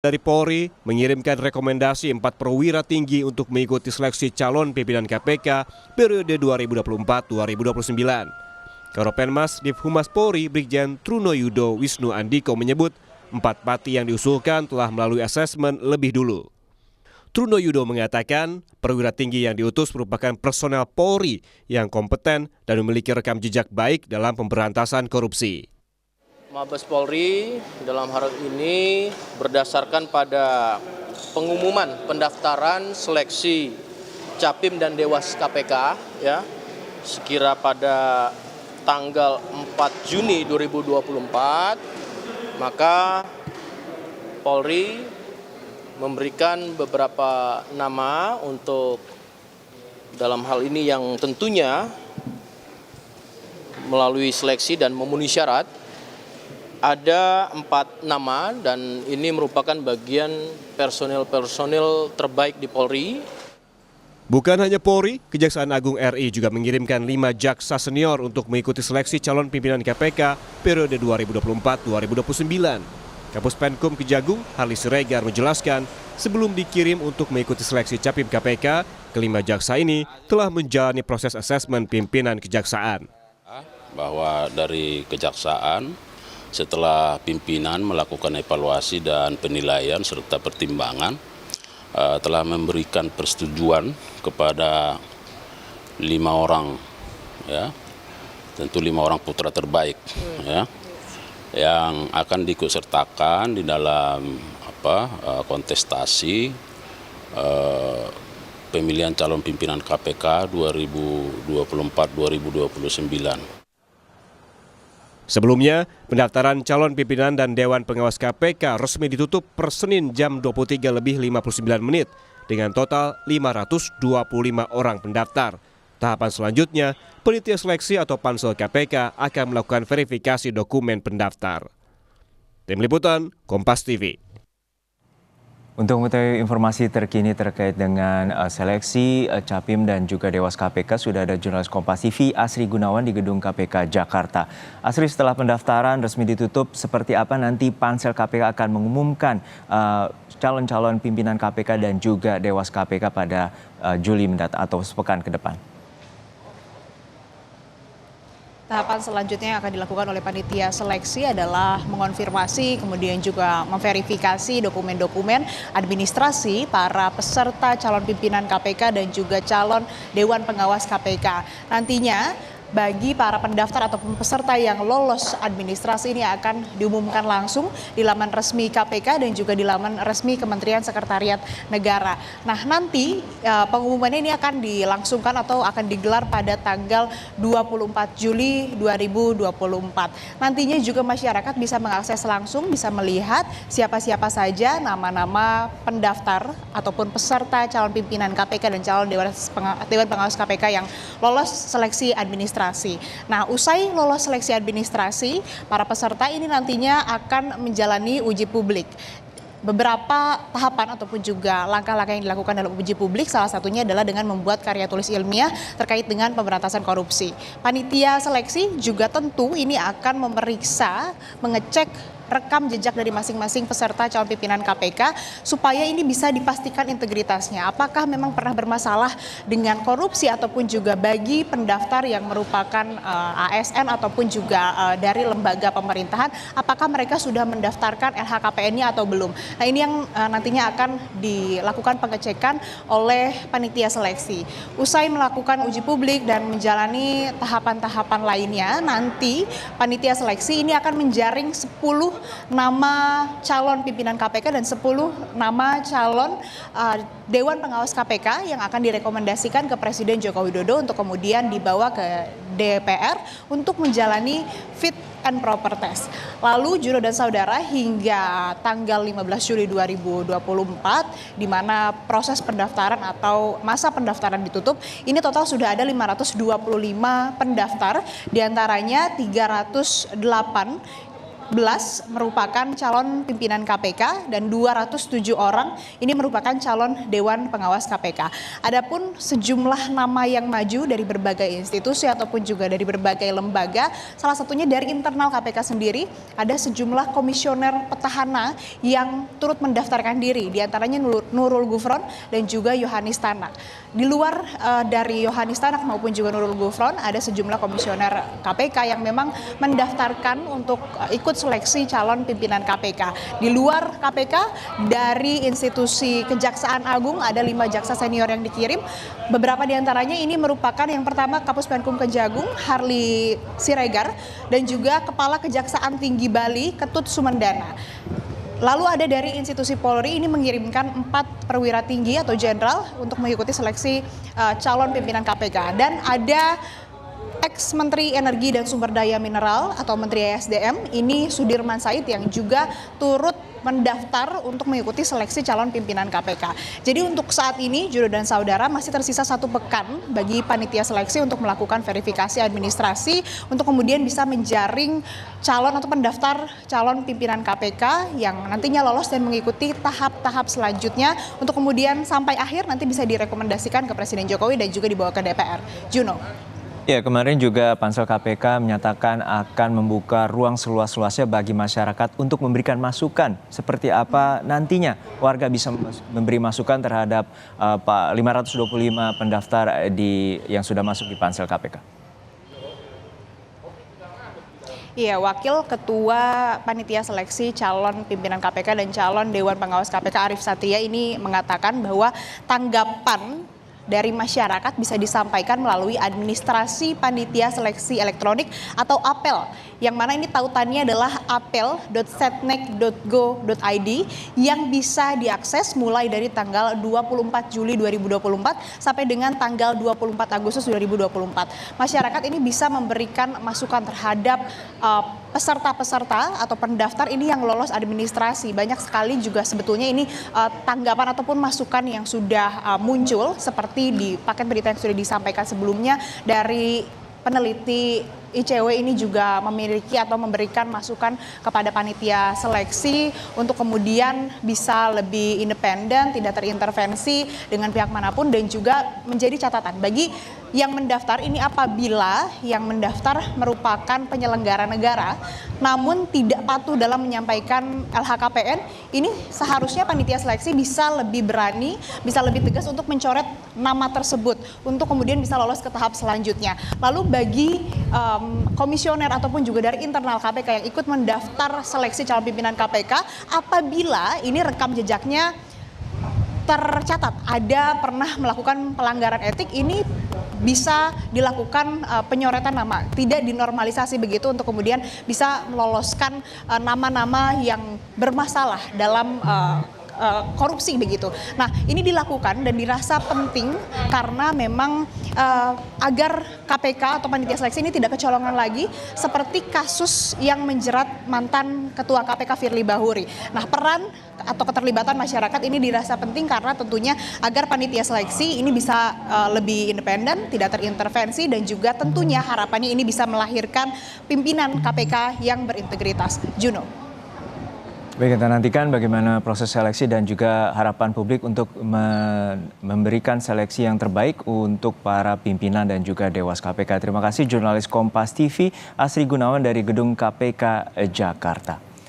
Dari Polri mengirimkan rekomendasi 4 perwira tinggi untuk mengikuti seleksi calon pimpinan KPK periode 2024-2029. Karopenmas Divhumas Polri Brigjen Truno Yudo Wisnu Andiko menyebut 4 pati yang diusulkan telah melalui asesmen lebih dulu. Truno Yudo mengatakan perwira tinggi yang diutus merupakan personel Polri yang kompeten dan memiliki rekam jejak baik dalam pemberantasan korupsi. Mabes Polri dalam hal ini berdasarkan pada pengumuman pendaftaran seleksi Capim dan Dewas KPK ya, sekira pada tanggal 4 Juni 2024, maka Polri memberikan beberapa nama untuk dalam hal ini yang tentunya melalui seleksi dan memenuhi syarat. Ada 4 nama dan ini merupakan bagian personil terbaik di Polri. Bukan hanya Polri, Kejaksaan Agung RI juga mengirimkan 5 jaksa senior untuk mengikuti seleksi calon pimpinan KPK periode 2024-2029. Kapus Penkum Kejagung, Harli Siregar menjelaskan, sebelum dikirim untuk mengikuti seleksi Capim KPK, kelima jaksa ini telah menjalani proses asesmen pimpinan kejaksaan. Bahwa dari kejaksaan, setelah pimpinan melakukan evaluasi dan penilaian serta pertimbangan, telah memberikan persetujuan kepada 5 orang, ya, tentu 5 orang putra terbaik, ya, yang akan diikutsertakan di dalam kontestasi pemilihan calon pimpinan KPK 2024-2029. Sebelumnya, pendaftaran calon pimpinan dan Dewan Pengawas KPK resmi ditutup per Senin jam 23:59 dengan total 525 orang pendaftar. Tahapan selanjutnya, panitia seleksi atau pansel KPK akan melakukan verifikasi dokumen pendaftar. Tim Liputan, Kompas TV. Untuk mengetahui informasi terkini terkait dengan seleksi Capim dan juga Dewas KPK, sudah ada jurnalis Kompas TV Asri Gunawan di Gedung KPK Jakarta. Asri, setelah pendaftaran resmi ditutup, seperti apa nanti pansel KPK akan mengumumkan calon-calon pimpinan KPK dan juga Dewas KPK pada Juli mendatang atau sepekan ke depan? Tahapan selanjutnya yang akan dilakukan oleh panitia seleksi adalah mengonfirmasi, kemudian juga memverifikasi dokumen-dokumen administrasi para peserta calon pimpinan KPK dan juga calon Dewan Pengawas KPK. Nantinya bagi para pendaftar ataupun peserta yang lolos administrasi ini akan diumumkan langsung di laman resmi KPK dan juga di laman resmi Kementerian Sekretariat Negara. Nah, nanti pengumumannya ini akan dilangsungkan atau akan digelar pada tanggal 24 Juli 2024. Nantinya juga masyarakat bisa mengakses langsung, bisa melihat siapa-siapa saja nama-nama pendaftar ataupun peserta calon pimpinan KPK dan calon Dewan Pengawas KPK yang lolos seleksi administrasi. Nah, usai lolos seleksi administrasi, para peserta ini nantinya akan menjalani uji publik. Beberapa tahapan ataupun juga langkah-langkah yang dilakukan dalam uji publik, salah satunya adalah dengan membuat karya tulis ilmiah terkait dengan pemberantasan korupsi. Panitia seleksi juga tentu ini akan memeriksa, mengecek rekam jejak dari masing-masing peserta calon pimpinan KPK supaya ini bisa dipastikan integritasnya. Apakah memang pernah bermasalah dengan korupsi ataupun juga bagi pendaftar yang merupakan ASN ataupun juga dari lembaga pemerintahan, apakah mereka sudah mendaftarkan LHKPN-nya atau belum. Nah, ini yang nantinya akan dilakukan pengecekan oleh panitia seleksi. Usai melakukan uji publik dan menjalani tahapan-tahapan lainnya, nanti panitia seleksi ini akan menjaring 10 nama calon pimpinan KPK dan 10 nama calon Dewan Pengawas KPK yang akan direkomendasikan ke Presiden Joko Widodo untuk kemudian dibawa ke DPR untuk menjalani fit and proper test. Lalu Juno dan Saudara, hingga tanggal 15 Juli 2024 di mana proses pendaftaran atau masa pendaftaran ditutup, ini total sudah ada 525 pendaftar, diantaranya 308 merupakan calon pimpinan KPK dan 207 orang ini merupakan calon Dewan Pengawas KPK. Adapun sejumlah nama yang maju dari berbagai institusi ataupun juga dari berbagai lembaga, salah satunya dari internal KPK sendiri, ada sejumlah komisioner petahana yang turut mendaftarkan diri, diantaranya Nurul Gufron dan juga Yohanis Tanak. Di luar dari Yohanis Tanak maupun juga Nurul Gufron, ada sejumlah komisioner KPK yang memang mendaftarkan untuk ikut seleksi calon pimpinan KPK. Di luar KPK, dari institusi Kejaksaan Agung ada 5 jaksa senior yang dikirim. Beberapa diantaranya ini merupakan yang pertama Kapus Penkum Kejagung, Harli Siregar, dan juga Kepala Kejaksaan Tinggi Bali, Ketut Sumendana. Lalu ada dari institusi Polri ini mengirimkan 4 perwira tinggi atau jenderal untuk mengikuti seleksi calon pimpinan KPK. Dan ada ex-Menteri Energi dan Sumber Daya Mineral atau Menteri ESDM, ini Sudirman Said yang juga turut mendaftar untuk mengikuti seleksi calon pimpinan KPK. Jadi untuk saat ini, Juno dan Saudara, masih tersisa 1 pekan bagi panitia seleksi untuk melakukan verifikasi administrasi untuk kemudian bisa menjaring calon atau pendaftar calon pimpinan KPK yang nantinya lolos dan mengikuti tahap-tahap selanjutnya untuk kemudian sampai akhir nanti bisa direkomendasikan ke Presiden Jokowi dan juga dibawa ke DPR. Juno. Ya, kemarin juga Pansel KPK menyatakan akan membuka ruang seluas-luasnya bagi masyarakat untuk memberikan masukan. Seperti apa nantinya warga bisa memberi masukan terhadap 525 pendaftar yang sudah masuk di Pansel KPK. Iya, Wakil Ketua Panitia Seleksi Calon Pimpinan KPK dan Calon Dewan Pengawas KPK Arief Satya ini mengatakan bahwa tanggapan dari masyarakat bisa disampaikan melalui administrasi panitia seleksi elektronik atau APEL, yang mana ini tautannya adalah apel.setnek.go.id yang bisa diakses mulai dari tanggal 24 Juli 2024 sampai dengan tanggal 24 Agustus 2024. Masyarakat ini bisa memberikan masukan terhadap peserta-peserta atau pendaftar ini yang lolos administrasi. Banyak sekali juga sebetulnya ini tanggapan ataupun masukan yang sudah muncul seperti di paket berita yang sudah disampaikan sebelumnya dari peneliti ICW ini juga memiliki atau memberikan masukan kepada panitia seleksi untuk kemudian bisa lebih independen, tidak terintervensi dengan pihak manapun, dan juga menjadi catatan bagi yang mendaftar ini apabila yang mendaftar merupakan penyelenggara negara namun tidak patuh dalam menyampaikan LHKPN, ini seharusnya panitia seleksi bisa lebih berani, bisa lebih tegas untuk mencoret nama tersebut untuk kemudian bisa lolos ke tahap selanjutnya. Lalu bagi komisioner ataupun juga dari internal KPK yang ikut mendaftar seleksi calon pimpinan KPK, apabila ini rekam jejaknya tercatat ada pernah melakukan pelanggaran etik, ini bisa dilakukan penyoretan nama, tidak dinormalisasi begitu untuk kemudian bisa meloloskan nama-nama yang bermasalah dalam korupsi begitu. Nah, ini dilakukan dan dirasa penting karena memang agar KPK atau panitia seleksi ini tidak kecolongan lagi seperti kasus yang menjerat mantan Ketua KPK Firly Bahuri. Nah, peran atau keterlibatan masyarakat ini dirasa penting karena tentunya agar panitia seleksi ini bisa lebih independen, tidak terintervensi, dan juga tentunya harapannya ini bisa melahirkan pimpinan KPK yang berintegritas. Juno. Baik, kita nantikan bagaimana proses seleksi dan juga harapan publik untuk memberikan seleksi yang terbaik untuk para pimpinan dan juga Dewas KPK. Terima kasih jurnalis Kompas TV Asri Gunawan dari Gedung KPK Jakarta.